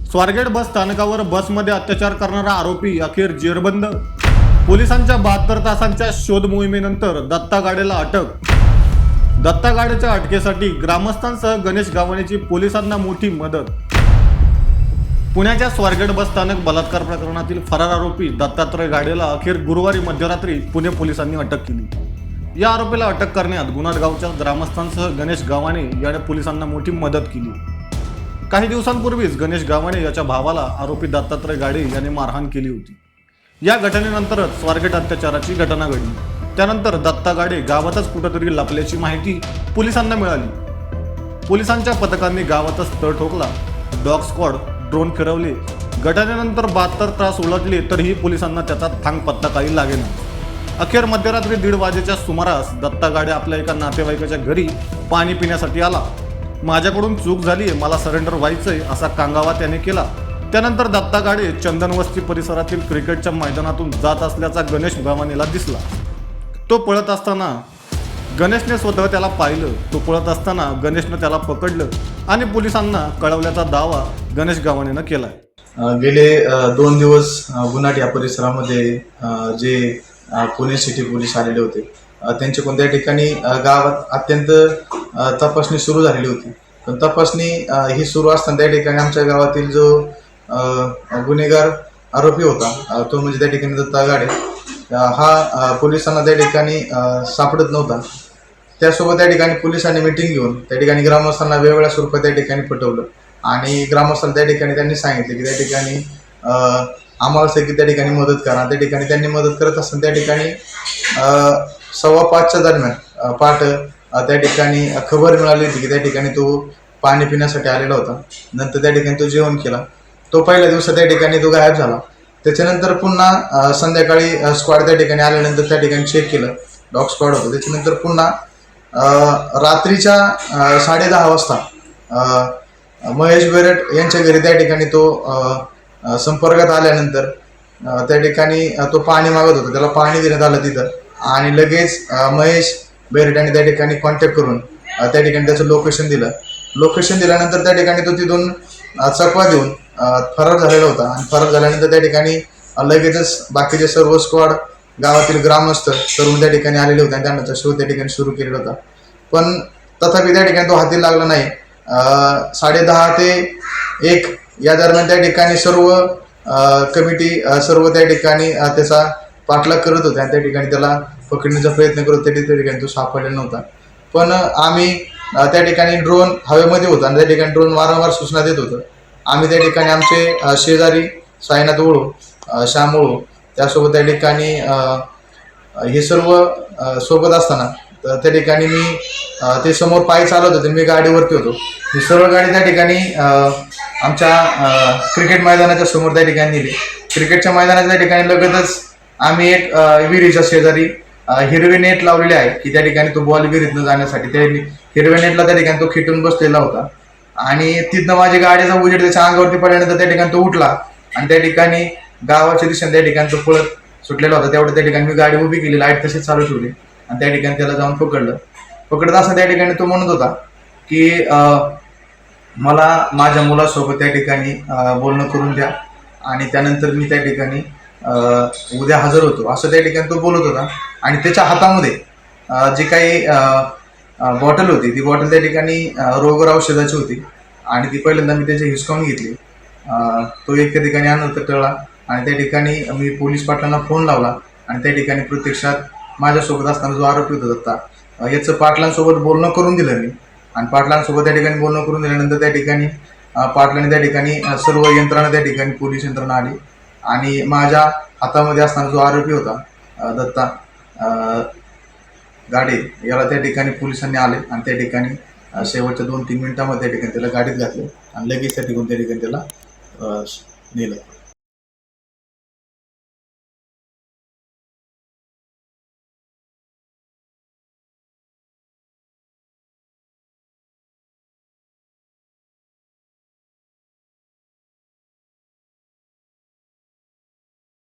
स्वारगेट बस स्थानकावर बसमध्ये अत्याचार करणारा आरोपी अखेर जेरबंद। पोलिसांच्या 72 तासांच्या शोध मोहिमेनंतर दत्ता गाडेला अटक। दत्ता गाडेच्या अटकेसाठी ग्रामस्थांसह गणेश गावाणेची पोलिसांना मोठी मदत। पुण्याच्या स्वारगेट बस स्थानक बलात्कार प्रकरणातील फरार आरोपी दत्तात्रय गाडेला अखेर गुरुवारी मध्यरात्री पुणे पोलिसांनी अटक केली। या आरोपीला अटक करण्यात गुन्हा गावच्या ग्रामस्थांसह गणेश गावाणे याने पोलिसांना मोठी मदत केली। काही दिवसांपूर्वीच गणेश गावाणे याच्या भावाला आरोपी दत्तात्रय गाडे याने मारहाण केली होती। या घटनेनंतरच स्वारगेट अत्याचाराची घटना घडली। त्यानंतर दत्ता गाडे गावातच कुठेतरी लपल्याची माहिती पोलिसांना मिळाली। पोलिसांच्या पथकांनी गावातच तळ ठोकला, डॉग स्क्वॉड ड्रोन फिरवले। घटनेनंतर 72 तास उलटले तरीही पोलिसांना त्याचा थांग पत्ता काही लागेना। अखेर मध्यरात्री 1:30 वाजेच्या सुमारास दत्ता गाडे आपल्या एका नातेवाईकाच्या घरी पाणी पिण्यासाठी आला। माझ्याकडून चूक झाली, मला सरेंडर व्हायचंय असा कांगावा त्याने केला। त्यानंतर दत्ता गाडे चंदनवस्ती परिसरातील क्रिकेटच्या मैदानातून जात असल्याचा गणेश गावाणेला दिसला। तो पळत असताना गणेशने स्वतः त्याला पाहिलं। तो पळत असताना गणेशने त्याला पकडलं आणि पोलिसांना कळवल्याचा दावा गणेश गावाणेनं केलाय। गेले 2 दिवस गुन्हाट या परिसरामध्ये जे पुणे सिटी पोलीस आलेले होते, त्यांच्या कोणत्या ठिकाणी गावात अत्यंत तपासणी सुरू झालेली होती। पण तपासणी ही सुरू असताना त्या ठिकाणी आमच्या गावातील जो गुन्हेगार आरोपी होता, तो म्हणजे त्या ठिकाणी दत्ता गाडे, हा पोलिसांना त्या ठिकाणी सापडत नव्हता। त्यासोबत त्या ठिकाणी पोलिसांनी मिटिंग घेऊन त्या ठिकाणी ग्रामस्थांना वेगवेगळ्या स्वरूपात त्या ठिकाणी पटवलं आणि ग्रामस्थांना त्या ठिकाणी त्यांनी सांगितले की त्या ठिकाणी आम्हाला सगळी त्या ठिकाणी मदत करा। त्या ठिकाणी त्यांनी मदत करत असताना त्या ठिकाणी 5:15च्या दरम्यान पहाटे त्या ठिकाणी खबर मिळाली होती की त्या ठिकाणी तो पाणी पिण्यासाठी आलेला होता। नंतर त्या ठिकाणी तो जेवण केला। तो पहिल्या दिवसात त्या ठिकाणी तो गायब झाला। त्याच्यानंतर पुन्हा संध्याकाळी स्क्वॉड त्या ठिकाणी आल्यानंतर त्या ठिकाणी चेक केलं, डॉग स्क्वॉड होतं। त्याच्यानंतर पुन्हा रात्रीच्या 10:30 वाजता महेश बेरट यांच्या घरी त्या ठिकाणी तो संपर्कात आल्यानंतर त्या ठिकाणी तो पाणी मागत होता, त्याला पाणी देण्यात आलं तिथं आणि लगेच महेश बेरट यांनी त्या ठिकाणी कॉन्टॅक्ट करून त्या ठिकाणी त्याचं लोकेशन दिलं। लोकेशन दिल्यानंतर त्या ठिकाणी तो तिथून चकवा देऊन फरार झालेला होता आणि फरार झाल्यानंतर त्या ठिकाणी लगेचच बाकीचे सर्व स्क्वॉड, गावातील ग्रामस्थ सर्व त्या ठिकाणी आलेले होते आणि त्यांना शोध त्या ठिकाणी सुरू केलेला होता। पण तथापि त्या ठिकाणी तो हाती लागला नाही। 10:30 ते 1 या दरम्यान त्या ठिकाणी सर्व कमिटी सर्व त्या ठिकाणी त्याचा पाठलाग करत होते आणि त्या ठिकाणी त्याला पकडण्याचा प्रयत्न करत होते। त्या ठिकाणी तो सापडलेला नव्हता। पण आम्ही त्या ठिकाणी ड्रोन हवेमध्ये होता आणि त्या ठिकाणी ड्रोन वारंवार सूचना देत होतं। आम्ही त्या ठिकाणी आमचे शेजारी साईनाथ ओळू, श्याम ओळू, त्यासोबत त्या ठिकाणी हे सर्व सोबत असताना त्या ठिकाणी मी ते समोर पायी चालत होते, मी गाडीवरती होतो। ही सर्व गाडी त्या ठिकाणी आमच्या क्रिकेट मैदानाच्या समोर त्या ठिकाणी नेली। क्रिकेटच्या मैदानाच्या त्या ठिकाणी लगतच आम्ही एक विहिरीच्या शेजारी हिरवे नेट लावलेले आहे की त्या ठिकाणी तो बॉल विहिरीतनं जाण्यासाठी त्या हिरव्या नेटला त्या ठिकाणी तो खिटून बसलेला होता आणि तिथनं माझी गाडीचा उजेड त्याच्या अंगावरती पडल्यानंतर त्या ठिकाणी तो उठला आणि त्या ठिकाणी गावाच्या दिशेने त्या ठिकाणी तो पळत सुटलेला होता। तेवढं त्या ठिकाणी मी गाडी उभी केली, लाईट तशीच चालू ठेवली आणि त्या ठिकाणी त्याला जाऊन पकडत असताना त्या ठिकाणी तो म्हणत होता की मला माझ्या मुलासोबत त्या ठिकाणी बोलणं करून द्या आणि त्यानंतर मी त्या ठिकाणी उद्या हजर होतो, असं त्या ठिकाणी तो बोलत होता। आणि त्याच्या हातामध्ये जी काही बॉटल होती, ती बॉटल त्या ठिकाणी रोगर औषधाची होती आणि ती पहिल्यांदा मी त्याची हिसकावून घेतली। तो एक त्या ठिकाणी आणून टळला आणि त्या ठिकाणी मी पोलीस पाटलांना फोन लावला आणि त्या ठिकाणी प्रत्यक्षात माझ्यासोबत असताना जो आरोपी होता दत्ता, याचं पाटलांसोबत बोलणं करून दिलं मी आणि पाटलांसोबत त्या ठिकाणी बोलणं करून दिल्यानंतर त्या ठिकाणी पाटलांनी त्या ठिकाणी सर्व यंत्रणा त्या ठिकाणी पोलीस यंत्रणा आली आणि माझ्या हातामध्ये असताना जो आरोपी होता दत्ता गाडे, याला त्या ठिकाणी पोलिसांनी आले आणि त्या ठिकाणी शेवटच्या 2-3 मिनिटांमध्ये त्या ठिकाणी त्याला गाडीत घातले आणि लगेच त्या ठिकाणी त्याला नेलं।